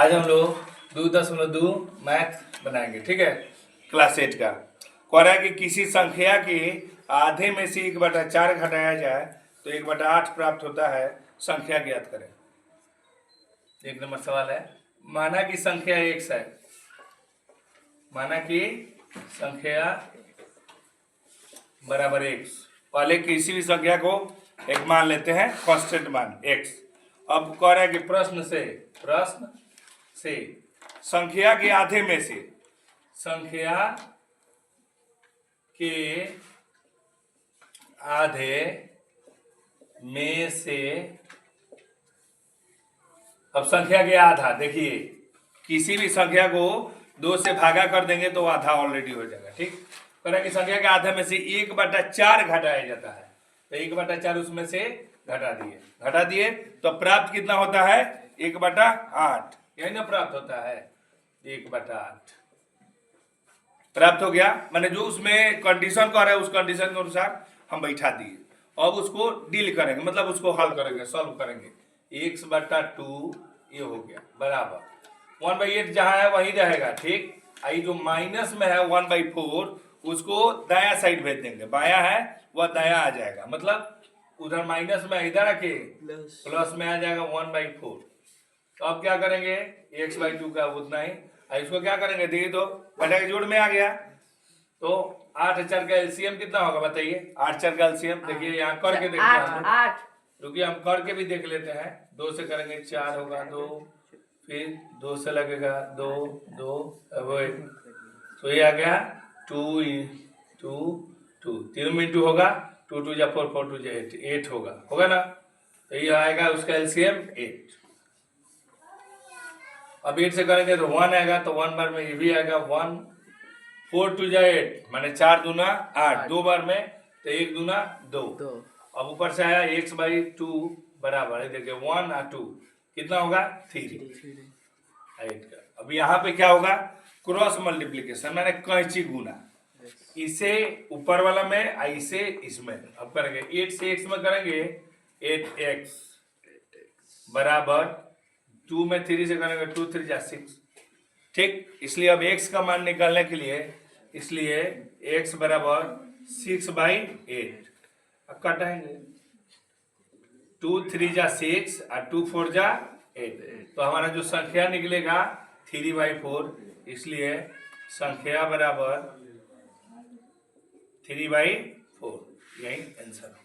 आज हम लोग 2.2 मैथ बनाएंगे, ठीक है, क्लास 8 का। कह रहा है कि किसी संख्या के आधे में से 1/4 घटाया जाए तो 1/8 प्राप्त होता है, संख्या ज्ञात करें। 1 नंबर सवाल है, माना कि संख्या x है, माना कि संख्या बराबर x। पहले किसी भी संख्या को एक मान लेते हैं, कांस्टेंट मान x। अब कह रहा है कि प्रश्न से संख्या के आधे में से, संख्या के आधे में से, अब संख्या के आधा, देखिए किसी भी संख्या को 2 से भागा कर देंगे तो आधा ऑलरेडी हो जाएगा, ठीक। कह रहा है कि संख्या के आधे में से 1/4 घटाया जाता है, तो 1/4 उसमें से घटा दिए तो प्राप्त कितना होता है, 1/8। यही ना प्राप्त होता है, 1/8 प्राप्त हो गया। मैंने जो उसमें कंडीशन कर रहे हैं उस कंडीशन के अनुसार हम बैठा दिए। अब उसको डील करेंगे, मतलब उसको हल करेंगे, सॉल्व करेंगे। x/2 ये हो गया बराबर 1/8 जहां है वहीं रहेगा, ठीक। आई जो माइनस में है 1/4 उसको दाया साइड भेज देंगे, बाया है वह दाया आ जाएगा, मतलब उधर माइनस में इधर रखे प्लस में आ जाएगा 1/4। तो अब क्या करेंगे, x/2 का उतना ही, इसको क्या करेंगे, देखिए तो बटा के जोड़ में आ गया। तो 8 4 का एलसीएम कितना होगा बताइए, 8 4 का एलसीएम देखिए, यहाँ करके देखते हैं, 8 क्योंकि हम करके भी देख लेते हैं। 2 से करेंगे 4 होगा 2, फिर 2 से लगेगा 2 2 अब 1, तो ये आ गया 2 2 2, 3 में 2 होगा, 2 2 जा 4 4 2 जा 8 होगा ना। तो ये आएगा उसका एलसीएम 8। अब 8 से करेंगे तो 1 आएगा, तो 1 बार में ये भी आएगा 1, 4 2 जा 8 माने 4 दूना 8, 2 बार में तो 1 दूना 2। अब ऊपर से आया x/2 बराबर है, देखिए 1 और 2 कितना होगा 3 8 का। अब यहाँ पे क्या होगा, क्रॉस मल्टीप्लीकेशन माने कैंची गुना, इसे ऊपर वाला में इसे इसमें। अब करेंगे 8 से x में करेंगे 8x बराबर 2 में 3 से करेंगे 2 3 जा 6, ठीक। इसलिए अब x का मान निकालने के लिए, इसलिए x बराबर 6/8। अब कटाएंगे 2 3 जा 6 और 2 4 जा 8, तो हमारा जो संख्या निकलेगा 3/4। इसलिए संख्या बराबर 3/4, यही आंसर।